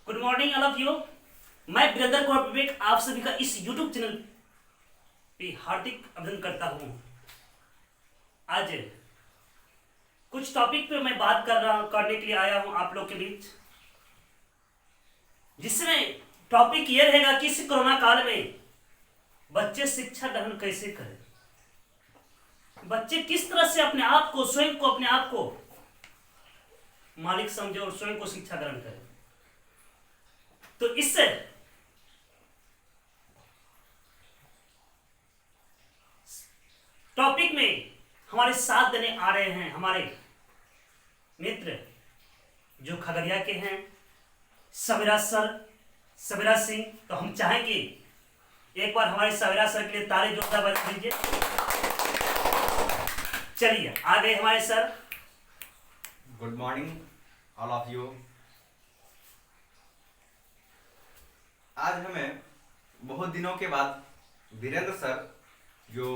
Good morning all of you. मैं वीरेंद्र कुमार विवेक आप सभी का इस यूट्यूब चैनल पे हार्दिक अभिनंदन करता हूँ। आज कुछ टॉपिक पे मैं बात करने के लिए आया हूँ आप लोग के बीच, जिसमें टॉपिक ये रहेगा कि इस कोरोना काल में बच्चे शिक्षा ग्रहण कैसे करें, बच्चे किस तरह से अपने आप को अपने आप को मालिक समझे और स्वयं को शिक्षा ग्रहण करें। तो इससे टॉपिक में हमारे साथ देने आ रहे हैं हमारे मित्र जो खगड़िया के हैं, सवेरा सिंह। तो हम चाहेंगे एक बार हमारे सवेरा सर के लिए ताली जोरदार बजा दीजिए। चलिए आ गए हमारे sir. Good morning all of you. आज हमें बहुत दिनों के बाद वीरेंद्र सर जो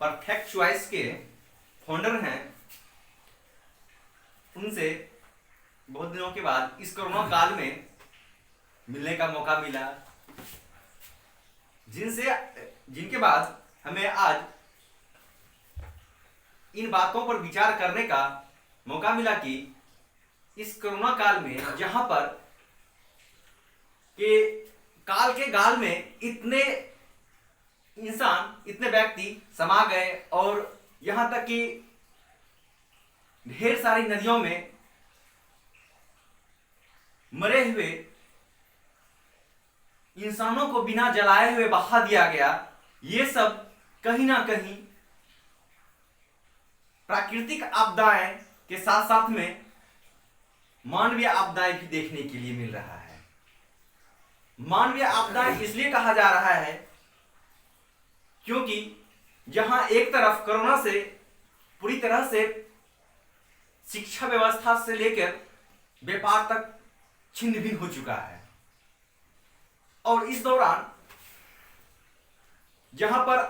परफेक्ट चॉइस के फाउंडर हैं, उनसे बहुत दिनों के बाद इस कोरोना काल में मिलने का मौका मिला, जिनके बाद हमें आज इन बातों पर विचार करने का मौका मिला कि इस कोरोना काल में जहां पर के काल के गाल में इतने इंसान, इतने व्यक्ति समा गए और यहां तक कि ढेर सारी नदियों में मरे हुए इंसानों को बिना जलाए हुए बहा दिया गया। ये सब कहीं ना कहीं प्राकृतिक आपदाएं के साथ साथ में मानवीय आपदाएं भी देखने के लिए मिल रहा है। मानवीय आपदाएं इसलिए कहा जा रहा है क्योंकि जहां एक तरफ कोरोना से पूरी तरह से शिक्षा व्यवस्था से लेकर व्यापार तक छिन्न भिन्न हो चुका है, और इस दौरान जहां पर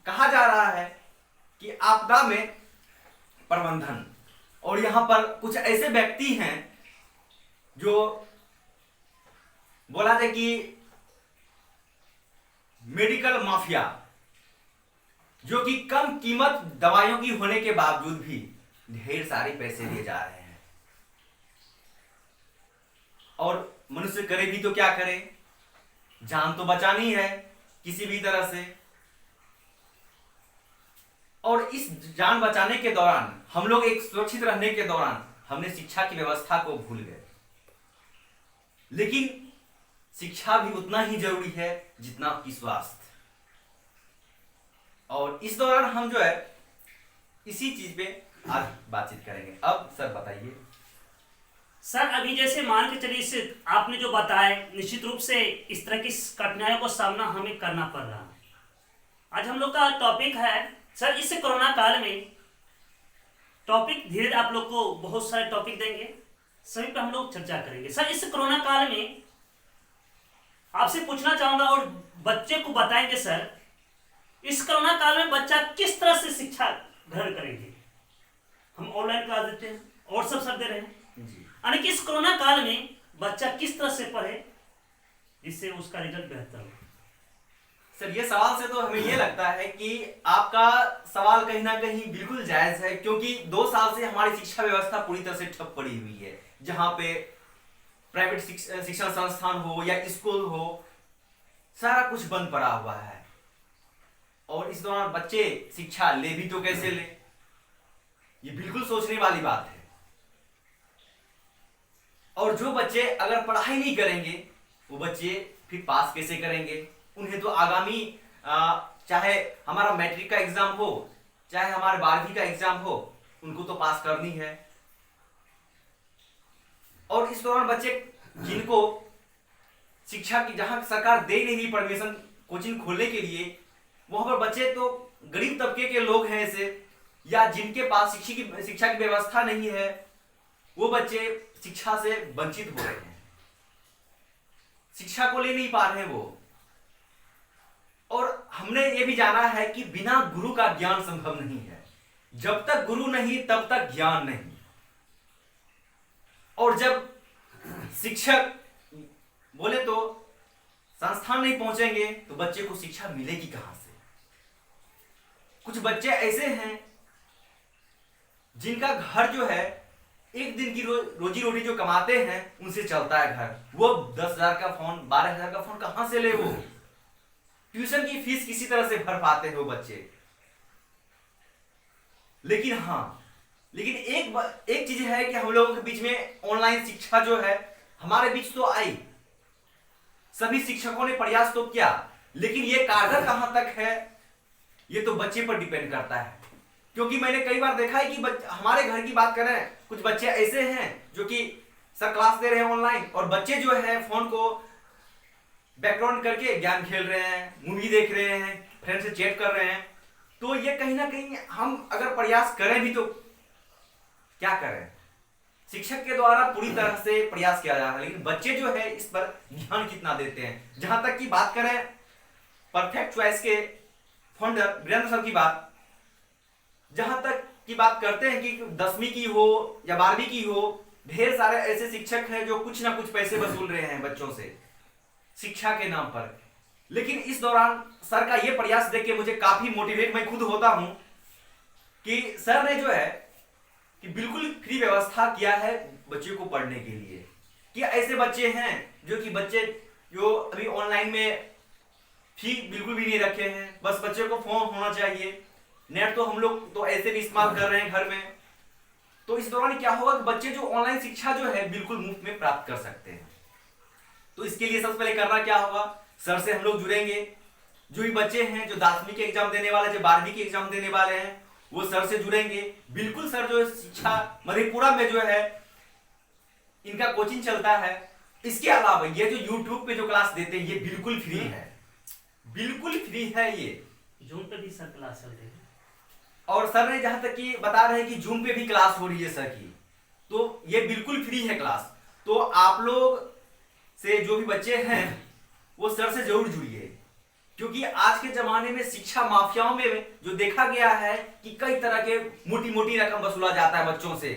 कहा जा रहा है कि आपदा में प्रबंधन, और यहां पर कुछ ऐसे व्यक्ति हैं जो बोला जाए कि मेडिकल माफिया, जो कि कम कीमत दवाइयों की होने के बावजूद भी ढेर सारे पैसे लिए जा रहे हैं। और मनुष्य करे भी तो क्या करे, जान तो बचानी है किसी भी तरह से। और इस जान बचाने के दौरान हम लोग एक सुरक्षित रहने के दौरान हमने शिक्षा की व्यवस्था को भूल गए। लेकिन शिक्षा भी उतना ही जरूरी है जितना कि स्वास्थ्य। और इस दौरान हम जो है इसी चीज पे आज बातचीत करेंगे। अब सर बताइए। सर अभी जैसे मान के चलिए, इससे आपने जो बताया निश्चित रूप से इस तरह की कठिनाइयों का सामना हमें करना पड़ रहा है। आज हम लोग का टॉपिक है सर, इस कोरोना काल में टॉपिक धीरे आप लोग को बहुत सारे टॉपिक देंगे, सभी पे हम लोग चर्चा करेंगे। सर इस कोरोना काल में आपसे पूछना चाहूंगा और बच्चे को बताएंगे सर, इस कोरोना काल में बच्चा किस तरह से शिक्षा ग्रहण करेंगे। हम ऑनलाइन क्लास देते हैं और सब सर दे रहे हैं, यानी कि इस कोरोना काल में बच्चा किस तरह से पढ़े जिससे उसका रिजल्ट बेहतर हो। सर ये सवाल से तो हमें ये लगता है कि आपका सवाल कहीं ना कहीं बिल्कुल जायज है, क्योंकि 2 साल से हमारी शिक्षा व्यवस्था पूरी तरह से ठप पड़ी हुई है। जहां पे प्राइवेट शिक्षण संस्थान हो या स्कूल हो, सारा कुछ बंद पड़ा हुआ है। और इस दौरान बच्चे शिक्षा ले भी तो कैसे ले, ये बिल्कुल सोचने वाली बात है। और जो बच्चे अगर पढ़ाई नहीं करेंगे वो बच्चे फिर पास कैसे करेंगे। उन्हें तो आगामी चाहे हमारा मैट्रिक का एग्जाम हो, चाहे हमारे 12वीं का एग्जाम हो, उनको तो पास करनी है। और इस दौरान बच्चे जिनको शिक्षा की जहां सरकार दे नहीं रही परमिशन कोचिंग खोलने के लिए, वहां पर बच्चे तो गरीब तबके के लोग हैं ऐसे, या जिनके पास शिक्षा की व्यवस्था नहीं है, वो बच्चे शिक्षा से वंचित हो रहे हैं, शिक्षा को ले नहीं पा रहे हैं वो। और हमने ये भी जाना है कि बिना गुरु का ज्ञान संभव नहीं है। जब तक गुरु नहीं तब तक ज्ञान नहीं। और जब शिक्षक बोले तो संस्थान नहीं पहुंचेंगे तो बच्चे को शिक्षा मिलेगी कहां से। कुछ बच्चे ऐसे हैं जिनका घर जो है एक दिन की रोजी रोटी जो कमाते हैं उनसे चलता है घर। वो 10,000 का फोन 12,000 का फोन कहां से ले, वो ट्यूशन की फीस किसी तरह से भर पाते हैं वो बच्चे। लेकिन एक चीज है कि हम लोगों के बीच में ऑनलाइन शिक्षा जो है हमारे बीच तो आई, सभी शिक्षकों ने प्रयास तो किया, लेकिन ये कारगर कहां तक है ये तो बच्चे पर डिपेंड करता है। क्योंकि मैंने कई बार देखा है कि हमारे घर की बात करें, कुछ बच्चे ऐसे हैं जो कि सर क्लास दे रहे हैं ऑनलाइन और बच्चे जो है फोन को बैकग्राउंड करके गेम खेल रहे हैं, मूवी देख रहे हैं, फ्रेंड से चैट कर रहे हैं। तो ये कहीं ना कहीं हम अगर प्रयास करें भी तो क्या करें, शिक्षक के द्वारा पूरी तरह से प्रयास किया जा रहा है, लेकिन बच्चे जो है इस पर ध्यान कितना देते हैं। जहां तक की बात करें परफेक्ट चॉइस के फाउंडर वीरेंद्र सर की बात, जहां तक की बात करते हैं कि 10वीं की हो या 12वीं की हो, ढेर सारे ऐसे शिक्षक हैं जो कुछ ना कुछ पैसे वसूल रहे हैं बच्चों से शिक्षा के नाम पर। लेकिन इस दौरान सर का यह प्रयास देख के मुझे काफी मोटिवेट मैं खुद होता हूं कि सर ने जो है कि बिल्कुल फ्री व्यवस्था किया है बच्चों को पढ़ने के लिए। कि ऐसे बच्चे हैं जो अभी ऑनलाइन में फी बिल्कुल भी नहीं रखे हैं, बस बच्चे को फोन होना चाहिए, नेट तो हम लोग तो ऐसे भी इस्तेमाल कर रहे हैं घर में। तो इस दौरान क्या होगा कि बच्चे जो ऑनलाइन शिक्षा जो है बिल्कुल मुफ्त में प्राप्त कर सकते हैं। तो इसके लिए सबसे पहले करना क्या होगा, सर से हम लोग जुड़ेंगे। जो भी बच्चे हैं जो 10वीं के एग्जाम देने वाले, जो 12वीं के एग्जाम देने वाले हैं, वो सर से जुड़ेंगे। बिल्कुल सर जो शिक्षा मधेपुरा में जो है इनका कोचिंग चलता है। इसके अलावा ये जो यूट्यूब पे जो क्लास देते हैं ये बिल्कुल फ्री है, बिल्कुल फ्री है। ये जूम पे भी सर क्लास चल रही है और सर ने जहां तक कि बता रहे हैं कि जूम पे भी क्लास हो रही है सर की, तो ये बिल्कुल फ्री है क्लास। तो आप लोग से जो भी बच्चे हैं वो सर से जरूर जुड़िए, क्योंकि आज के जमाने में शिक्षा माफियाओं में जो देखा गया है कि कई तरह के मोटी मोटी रकम वसूला जाता है बच्चों से।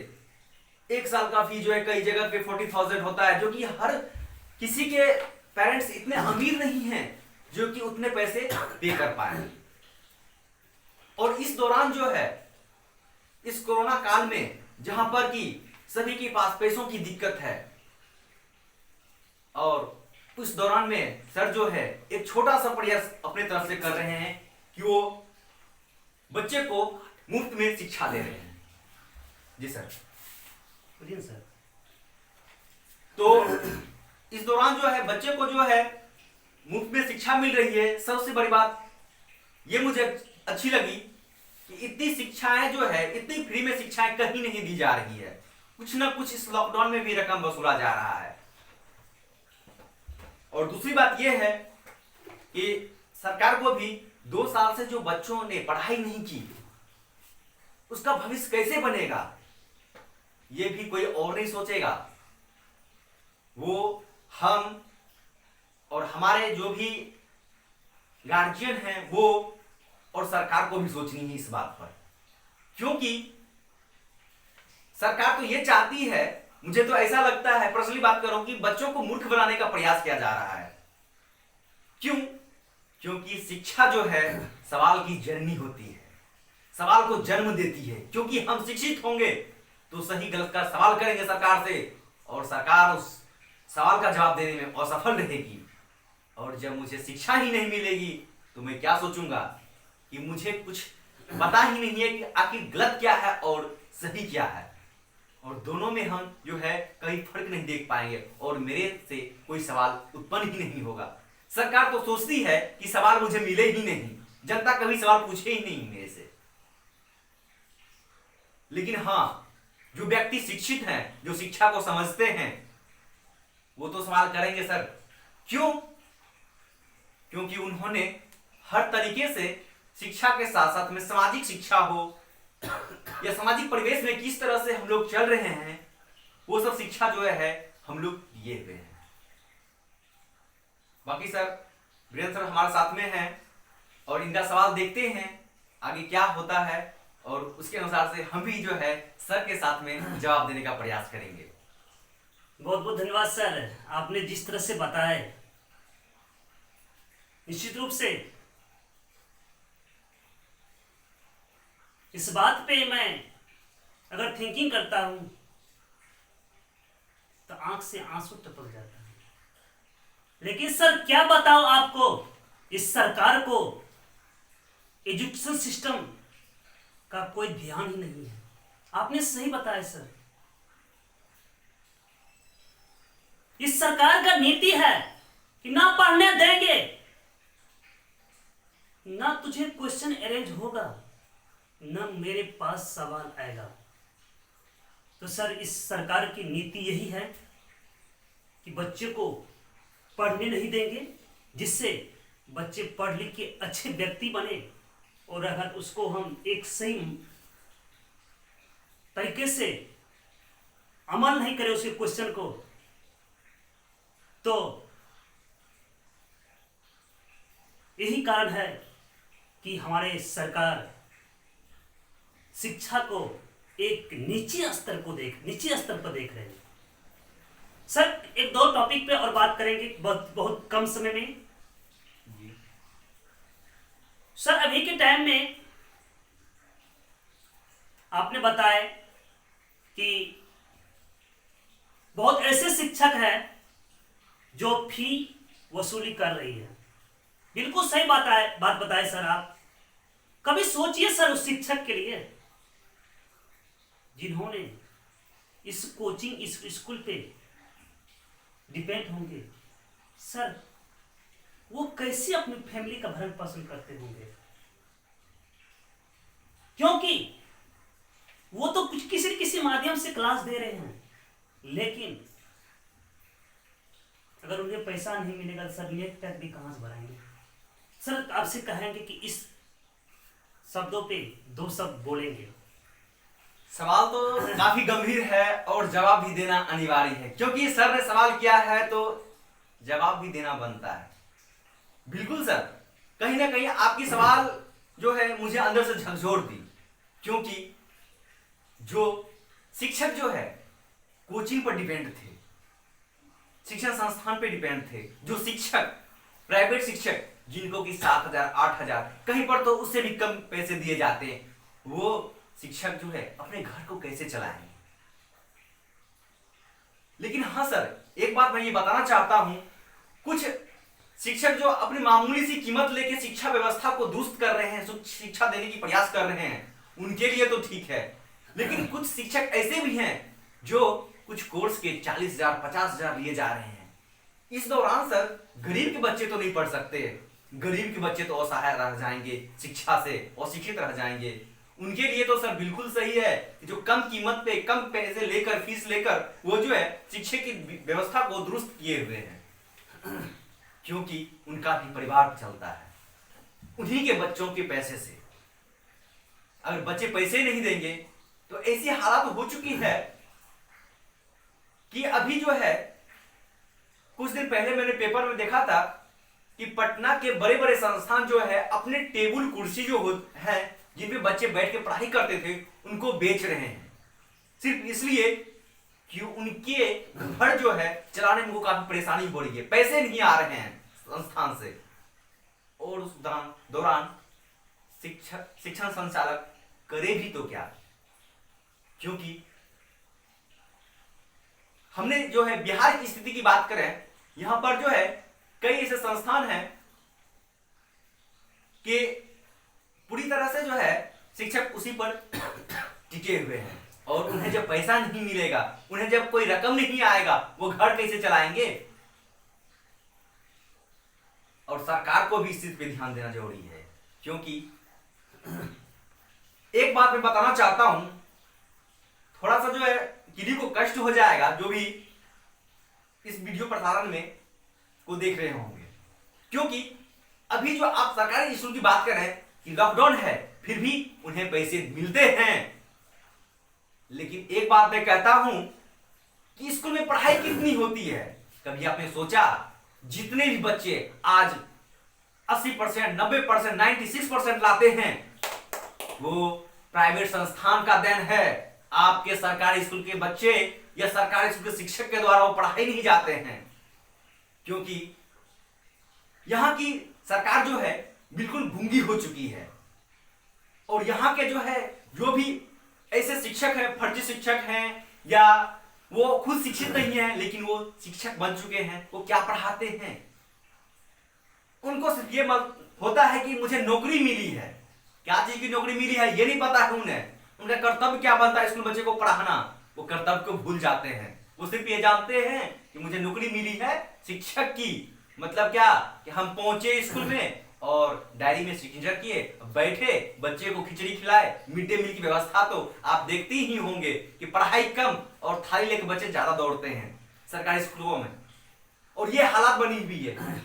एक साल का फी जो है कई जगह पे 40,000 होता है, जो कि हर किसी के पेरेंट्स इतने अमीर नहीं हैं जो कि उतने पैसे पे कर पाए। और इस दौरान जो है इस कोरोना काल में जहां पर कि सभी के पास पैसों की दिक्कत है, और उस दौरान में सर जो है एक छोटा सा प्रयास अपने तरफ से कर रहे हैं कि वो बच्चे को मुफ्त में शिक्षा दे रहे हैं। जी सर। सर तो इस दौरान जो है बच्चे को जो है मुफ्त में शिक्षा मिल रही है। सबसे बड़ी बात ये मुझे अच्छी लगी कि इतनी शिक्षाएं जो है, इतनी फ्री में शिक्षाएं कहीं नहीं दी जा रही है। कुछ ना कुछ इस लॉकडाउन में भी रकम वसूला जा रहा है। और दूसरी बात यह है कि सरकार को भी 2 साल से जो बच्चों ने पढ़ाई नहीं की उसका भविष्य कैसे बनेगा ये भी कोई और नहीं सोचेगा। वो हम और हमारे जो भी गार्जियन हैं वो और सरकार को भी सोचनी है इस बात पर, क्योंकि सरकार तो ये चाहती है, मुझे तो ऐसा लगता है पर्सनली बात कर रहा हूं कि बच्चों को मूर्ख बनाने का प्रयास किया जा रहा है। क्यों? क्योंकि शिक्षा जो है सवाल की जननी होती है, सवाल को जन्म देती है। क्योंकि हम शिक्षित होंगे तो सही गलत का सवाल करेंगे सरकार से, और सरकार उस सवाल का जवाब देने में असफल रहेगी। और जब मुझे शिक्षा ही नहीं मिलेगी तो मैं क्या सोचूंगा कि मुझे कुछ पता ही नहीं है कि आखिर गलत क्या है और सही क्या है, और दोनों में हम जो है कहीं फर्क नहीं देख पाएंगे और मेरे से कोई सवाल उत्पन्न ही नहीं होगा। सरकार तो सोचती है कि सवाल मुझे मिले ही नहीं, जनता कभी सवाल पूछे ही नहीं मेरे से। लेकिन हाँ, जो व्यक्ति शिक्षित हैं, जो शिक्षा को समझते हैं, वो तो सवाल करेंगे सर। क्यों? क्योंकि उन्होंने हर तरीके से शिक्षा के साथ साथ में सामाजिक शिक्षा हो या सामाजिक परिवेश में किस तरह से हम लोग चल रहे हैं, वो सब शिक्षा जो है हम लोग दिए हुए हैं। बाकी सर वीरेंद्र सर हमारे साथ में हैं और इनका सवाल देखते हैं आगे क्या होता है, और उसके अनुसार से हम भी जो है सर के साथ में जवाब देने का प्रयास करेंगे। बहुत बहुत धन्यवाद सर, आपने जिस तरह से बताया निश्चित रूप से इस बात पे मैं अगर थिंकिंग करता हूं तो आंख से आंसू टपक जाता है। लेकिन सर क्या बताओ आपको, इस सरकार को एजुकेशन सिस्टम का कोई ध्यान ही नहीं है। आपने सही बताया सर, इस सरकार का नीति है कि ना पढ़ने देंगे, ना तुझे क्वेश्चन अरेंज होगा, ना मेरे पास सवाल आएगा। तो सर इस सरकार की नीति यही है कि बच्चे को पढ़ने नहीं देंगे, जिससे बच्चे पढ़ लिख के अच्छे व्यक्ति बने, और अगर उसको हम एक सही तरीके से अमल नहीं करें उसके क्वेश्चन को, तो यही कारण है कि हमारे सरकार शिक्षा को एक नीचे स्तर पर देख रहे हैं। सर एक दो टॉपिक पे और बात करेंगे बहुत बहुत कम समय में। सर अभी के टाइम में आपने बताया कि बहुत ऐसे शिक्षक हैं जो फी वसूली कर रही है। बिल्कुल सही बात बताए सर आप। कभी सोचिए सर उस शिक्षक के लिए जिन्होंने इस कोचिंग इस स्कूल पे डिपेंड होंगे, सर वो कैसे अपनी फैमिली का भरण पोषण करते होंगे, क्योंकि वो तो कुछ किसी माध्यम से क्लास दे रहे हैं, लेकिन अगर उन्हें पैसा नहीं मिलेगा तो सर नेट पैक भी कहां से भराएंगे। सर आपसे कहेंगे कि इस शब्दों पे दो शब्द बोलेंगे। सवाल तो काफी गंभीर है और जवाब भी देना अनिवार्य है, क्योंकि सर ने सवाल किया है तो जवाब भी देना बनता है। बिल्कुल सर, कहीं ना कहीं आपकी सवाल जो है मुझे अंदर से झकझोर दी, क्योंकि जो शिक्षक जो है कोचिंग पर डिपेंड थे, शिक्षण संस्थान पे डिपेंड थे, जो शिक्षक प्राइवेट शिक्षक जिनको कि 7,000 8,000 कहीं पर तो उससे भी कम पैसे दिए जाते हैं, वो शिक्षक जो है अपने घर को कैसे चलाएंगे। लेकिन हाँ सर, एक बात मैं ये बताना चाहता हूं, कुछ शिक्षक जो अपनी मामूली सी कीमत लेके शिक्षा व्यवस्था को दुरुस्त कर रहे हैं, शिक्षा देने की प्रयास कर रहे हैं, उनके लिए तो ठीक है। लेकिन कुछ शिक्षक ऐसे भी हैं जो कुछ कोर्स के 40,000 50,000 लिए जा रहे हैं। इस दौरान सर गरीब के बच्चे तो नहीं पढ़ सकते, गरीब के बच्चे तो असहाय रह जाएंगे, शिक्षा से अशिक्षित रह जाएंगे। उनके लिए तो सर बिल्कुल सही है कि जो कम कीमत पे कम पैसे लेकर फीस लेकर वो जो है शिक्षा की व्यवस्था को दुरुस्त किए हुए हैं, क्योंकि उनका भी परिवार चलता है उन्हीं के बच्चों के पैसे से। अगर बच्चे पैसे नहीं देंगे तो ऐसी हालत हो चुकी है कि अभी जो है कुछ दिन पहले मैंने पेपर में देखा था कि पटना के बड़े बड़े संस्थान जो है अपने टेबल कुर्सी जो है जिनपे बच्चे बैठ के पढ़ाई करते थे उनको बेच रहे हैं, सिर्फ इसलिए कि उनके घर जो है चलाने में वो काफी परेशानी हो रही है, पैसे नहीं आ रहे हैं संस्थान से। और उस दौरान शिक्षण संचालक करे भी तो क्या, क्योंकि हमने जो है बिहार की स्थिति की बात करें, यहां पर जो है कई ऐसे संस्थान हैं कि पूरी तरह से जो है शिक्षक उसी पर टिके हुए हैं, और उन्हें जब पैसा नहीं मिलेगा, उन्हें जब कोई रकम नहीं आएगा, वो घर कैसे चलाएंगे। और सरकार को भी इस चीज पे ध्यान देना जरूरी है, क्योंकि एक बात मैं बताना चाहता हूं, थोड़ा सा जो है किसी को कष्ट हो जाएगा जो भी इस वीडियो प्रसारण में को देख रहे होंगे, क्योंकि अभी जो आप सरकारी स्कूल की बात कर रहे हैं कि लॉकडाउन है फिर भी उन्हें पैसे मिलते हैं। लेकिन एक बात मैं कहता हूं कि स्कूल में पढ़ाई कितनी होती है, कभी आपने सोचा जितने भी बच्चे आज 80% 90% 96% लाते हैं वो प्राइवेट संस्थान का देन है। आपके सरकारी स्कूल के बच्चे या सरकारी स्कूल के शिक्षक के द्वारा वो पढ़ाए नहीं जाते हैं, क्योंकि यहाँ की सरकार जो है बिल्कुल गूंगी हो चुकी है। और यहाँ के जो है जो भी ऐसे शिक्षक हैं, फर्जी शिक्षक हैं, या वो खुद शिक्षित नहीं है लेकिन वो शिक्षक बन चुके हैं, वो क्या पढ़ाते हैं? उनको सिर्फ ये होता है कि मुझे नौकरी मिली है। क्या चीज की नौकरी मिली है ये नहीं पता है उन्हें। उनका कर्तव्य क्या बनता है स्कूल बच्चे को पढ़ाना, वो कर्तव्य को भूल जाते हैं। वो सिर्फ ये जानते हैं कि मुझे नौकरी मिली है शिक्षक की। मतलब क्या कि हम पहुंचे स्कूल में और डायरी में सिग्नेचर किए, बैठे, बच्चे को खिचड़ी खिलाए। मिड डे मील की व्यवस्था तो आप देखते ही होंगे कि पढ़ाई कम और थाली लेकर बच्चे ज्यादा दौड़ते हैं सरकारी स्कूलों में, और ये हालात बनी हुई है।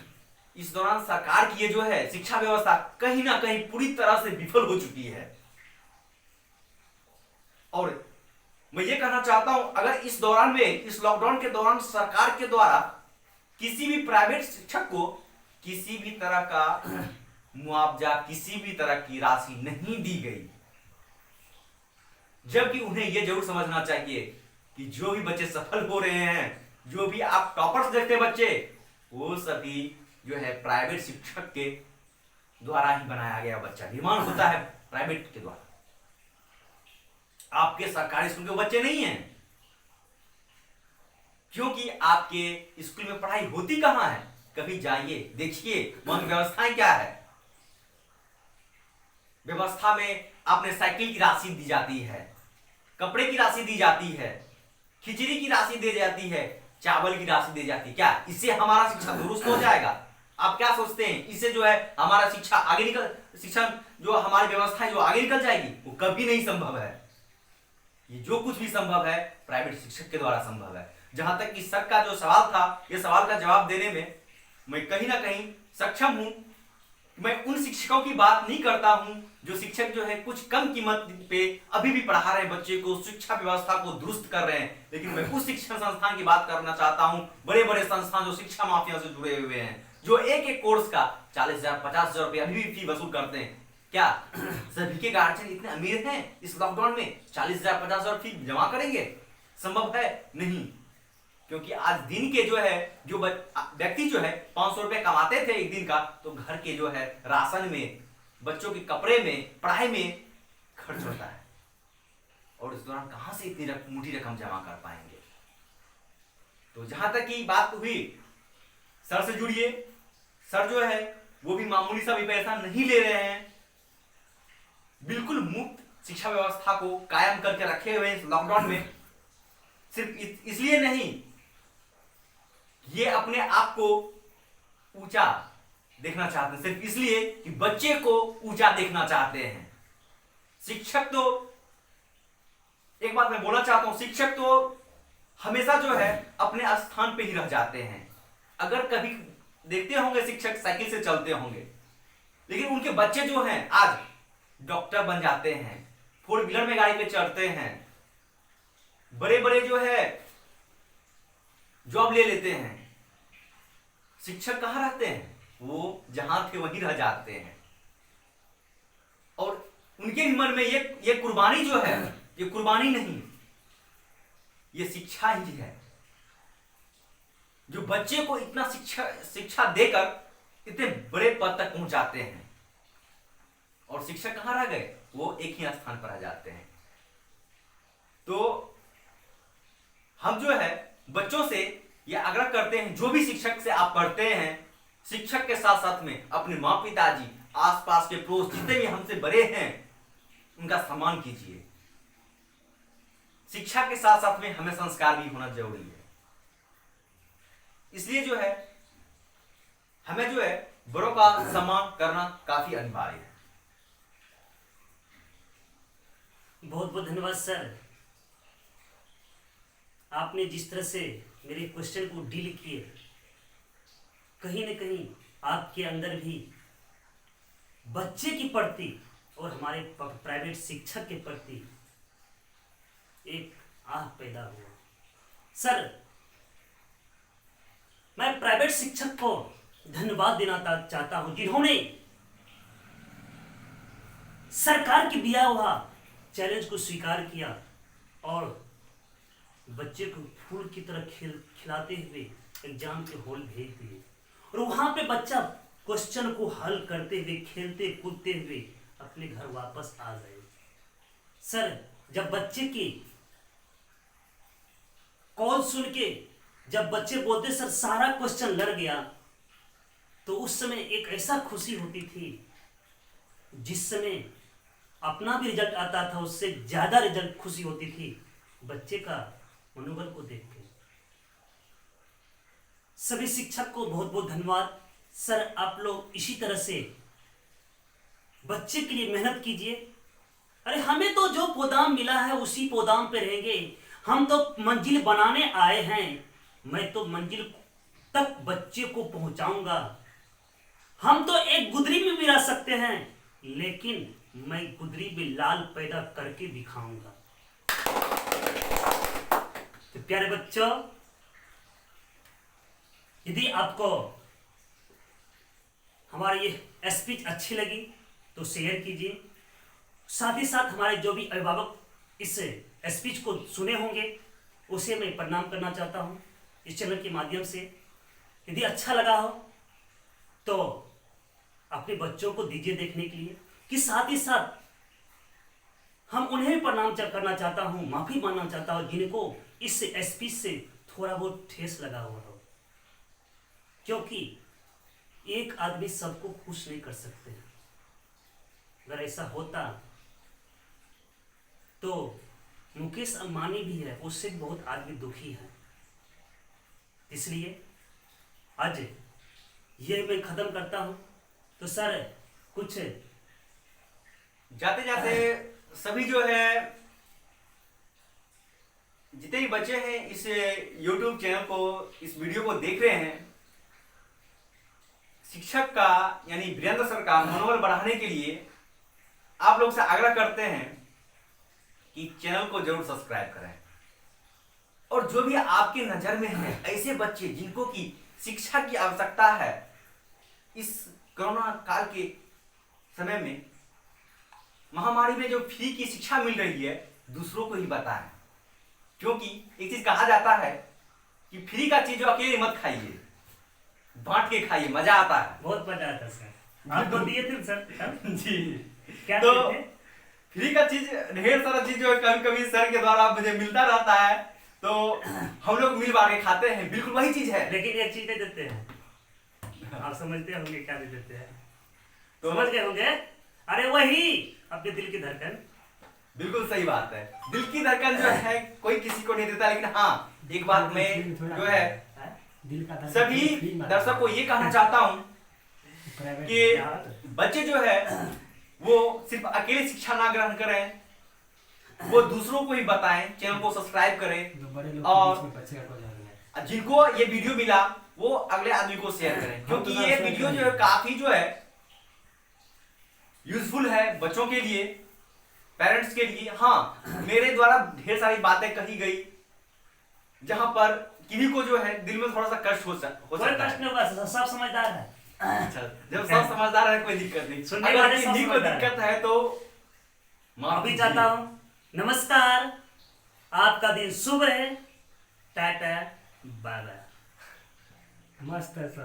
इस दौरान सरकार की ये जो है शिक्षा व्यवस्था कहीं ना कहीं पूरी तरह से विफल हो चुकी है। और मैं ये कहना चाहता हूं, अगर इस दौरान में, इस लॉकडाउन के दौरान सरकार के द्वारा किसी भी प्राइवेट शिक्षक को किसी भी तरह का मुआवजा, किसी भी तरह की राशि नहीं दी गई, जबकि उन्हें यह जरूर समझना चाहिए कि जो भी बच्चे सफल हो रहे हैं, जो भी आप टॉपर्स देखते हैं बच्चे, वो सभी जो है प्राइवेट शिक्षक के द्वारा ही बनाया गया बच्चा, निर्माण होता है प्राइवेट के द्वारा। आपके सरकारी स्कूल के बच्चे नहीं हैं, क्योंकि आपके स्कूल में पढ़ाई होती कहां है? कभी जाइए, देखिए वहां की व्यवस्थाएं क्या है। व्यवस्था में आपने साइकिल की राशि दी जाती है, कपड़े की राशि दी जाती है, खिचड़ी की राशि दी जाती है, चावल की राशि दी जाती है। क्या इससे हमारा शिक्षा दुरुस्त हो जाएगा? आप क्या सोचते हैं इससे जो है हमारा शिक्षा आगे निकल, शिक्षा जो हमारी व्यवस्था है जो आगे निकल जाएगी? वो कभी नहीं संभव है। ये जो कुछ भी संभव है प्राइवेट शिक्षक के द्वारा संभव है। जहां तक कि सर का जो सवाल था, ये सवाल का जवाब देने में मैं कहीं ना कहीं सक्षम हूं। मैं उन शिक्षकों की बात नहीं करता हूं जो शिक्षक जो है कुछ कम कीमत पे अभी भी पढ़ा रहे बच्चे को, शिक्षा व्यवस्था को दुरुस्त कर रहे हैं, लेकिन मैं उस शिक्षण संस्थान की बात करना चाहता हूं, बड़े बड़े संस्थान जो शिक्षा माफिया से जुड़े हुए हैं, जो एक एक कोर्स का 40,000 50,000 रुपये अभी भी फी वसूल करते हैं। क्या सभी के गार्जियन इतने अमीर हैं इस लॉकडाउन में 40,000 50,000 फी जमा करेंगे? संभव है नहीं, क्योंकि आज दिन के जो है जो व्यक्ति जो है 500 रुपए कमाते थे एक दिन का, तो घर के जो है राशन में, बच्चों के कपड़े में, पढ़ाई में खर्च होता है, और इस दौरान कहां से इतनी मोटी रकम जमा कर पाएंगे? तो जहां तक की बात हुई, सर से जुड़िए। सर जो है वो भी मामूली सा भी पैसा नहीं ले रहे हैं, बिल्कुल मुफ्त शिक्षा व्यवस्था को कायम करके रखे हुए हैं लॉकडाउन में। सिर्फ इसलिए नहीं, ये अपने आप को ऊंचा देखना चाहते हैं, सिर्फ इसलिए कि बच्चे को ऊंचा देखना चाहते हैं। शिक्षक तो, एक बात मैं बोलना चाहता हूं, शिक्षक तो हमेशा जो है अपने स्थान पे ही रह जाते हैं। अगर कभी देखते होंगे शिक्षक साइकिल से चलते होंगे, लेकिन उनके बच्चे जो हैं आज डॉक्टर बन जाते हैं, 4 व्हीलर में गाड़ी पे चढ़ते हैं, बड़े बड़े जो है जॉब ले लेते हैं। शिक्षक कहां रहते हैं? वो जहां थे वहीं रह जाते हैं। और उनके मन में ये कुर्बानी जो है, ये कुर्बानी नहीं, ये शिक्षा ही है, जो बच्चे को इतना शिक्षा देकर इतने बड़े पद तक पहुंचाते हैं। और शिक्षक कहां रह गए? वो एक ही स्थान पर आ जाते हैं। तो हम जो है बच्चों से ये आग्रह करते हैं, जो भी शिक्षक से आप पढ़ते हैं, शिक्षक के साथ साथ में अपने माँ पिताजी, आसपास के पड़ोस जितने भी हमसे बड़े हैं, उनका सम्मान कीजिए। शिक्षा के साथ साथ में हमें संस्कार भी होना जरूरी है। इसलिए जो है हमें जो है बड़ों का सम्मान करना काफी अनिवार्य है। बहुत बहुत धन्यवाद सर। आपने जिस तरह से मेरे क्वेश्चन को डील किए, कहीं न कहीं आपके अंदर भी बच्चे के प्रति और हमारे प्राइवेट शिक्षक के प्रति एक आह पैदा हुआ। सर, मैं प्राइवेट शिक्षक को धन्यवाद देना चाहता हूं, जिन्होंने सरकार की दिया हुआ चैलेंज को स्वीकार किया और बच्चे को फूल की तरह खिलाते हुए एग्जाम के हॉल भेज दिए और वहां पे बच्चा क्वेश्चन को हल करते हुए खेलते कूदते हुए अपने घर वापस आ गए। सर जब बच्चे की कॉल सुन के जब बच्चे बोलते सर सारा क्वेश्चन लड़ गया, तो उस समय एक ऐसा खुशी होती थी जिस समय अपना भी रिजल्ट आता था उससे ज्यादा रिजल्ट खुशी होती थी बच्चे का मनोबल को देख के। सभी शिक्षक को बहुत बहुत धन्यवाद। सर आप लोग इसी तरह से बच्चे के लिए मेहनत कीजिए। अरे हमें तो जो पोदाम मिला है उसी पोदाम पे रहेंगे। हम तो मंजिल बनाने आए हैं, मैं तो मंजिल तक बच्चे को पहुंचाऊंगा। हम तो एक गुदरी में भी रह सकते हैं, लेकिन मैं गुदरी में लाल पैदा करके दिखाऊंगा। तो प्यारे बच्चों, यदि आपको हमारी ये स्पीच अच्छी लगी तो शेयर कीजिए। साथ ही साथ हमारे जो भी अभिभावक इस स्पीच को सुने होंगे उसे मैं प्रणाम करना चाहता हूं इस चैनल के माध्यम से। यदि अच्छा लगा हो तो अपने बच्चों को दीजिए देखने के लिए, कि साथ ही साथ हम उन्हें भी प्रणाम करना चाहता हूं, माफी मांगना चाहता हूं जिनको इस स्पीच से थोड़ा बहुत ठेस लगा हुआ हो, क्योंकि एक आदमी सबको खुश नहीं कर सकते। अगर ऐसा होता तो मुकेश अंबानी भी है, उससे बहुत आदमी दुखी है। इसलिए आज ये मैं खत्म करता हूं। तो सर कुछ जाते जाते सभी जो है जितने भी बच्चे हैं इस YouTube चैनल को, इस वीडियो को देख रहे हैं, शिक्षक का यानी वीरेंद्र सर का मनोबल बढ़ाने के लिए आप लोग से आग्रह करते हैं कि चैनल को जरूर सब्सक्राइब करें। और जो भी आपके नजर में है ऐसे बच्चे जिनको की शिक्षा की आवश्यकता है, इस कोरोना काल के समय में महामारी में जो फ्री की शिक्षा मिल रही है दूसरों को ही बताएं। क्योंकि एक चीज कहा जाता है कि फ्री का चीज जो अकेले मत खाइए, बांट के खाइए, मजा आता है। बहुत मजा आता सर। आपको दिए थे सर जी क्या तो दिए थे? फ्री का चीज ढेर सारा चीज जो है कभी कभी सर के द्वारा मुझे मिलता रहता है, तो हम लोग मिल बांट के खाते हैं। बिल्कुल वही चीज है, लेकिन एक चीज दे देते हैं, आप समझते होंगे क्या दे देते हैं, तो समझ गए होंगे। अरे वही अपने दिल की धड़कन। बिल्कुल सही बात है। दिल की धड़कन जो है कोई किसी को नहीं देता, लेकिन हाँ एक बात मैं जो है सभी दर्शक को ये कहना चाहता हूँ कि बच्चे जो है वो सिर्फ अकेले शिक्षा ना ग्रहण करें, वो दूसरों को ही बताएं, चैनल को सब्सक्राइब करें, और जिनको ये वीडियो मिला वो अगले आदमी को शेयर करें, क्योंकि ये वीडियो जो है काफी जो है यूजफुल है बच्चों के लिए, पेरेंट्स के लिए। हाँ मेरे द्वारा ढेर सारी बातें कही गई जहां पर किन्हीं को जो है दिल में थोड़ा सा कष्ट हो सकता कोई कष्ट नहीं होगा, सब समझदार है। अच्छा, जब सब समझदार है कोई दिक्कत नहीं। सुनने अगर वाले सब किन्हीं को समझदार दिक्कत है तो अभी चाहता हूँ। नमस्कार, आपका दिन शुभ रहे। Tata bye bye. मस्त है सर।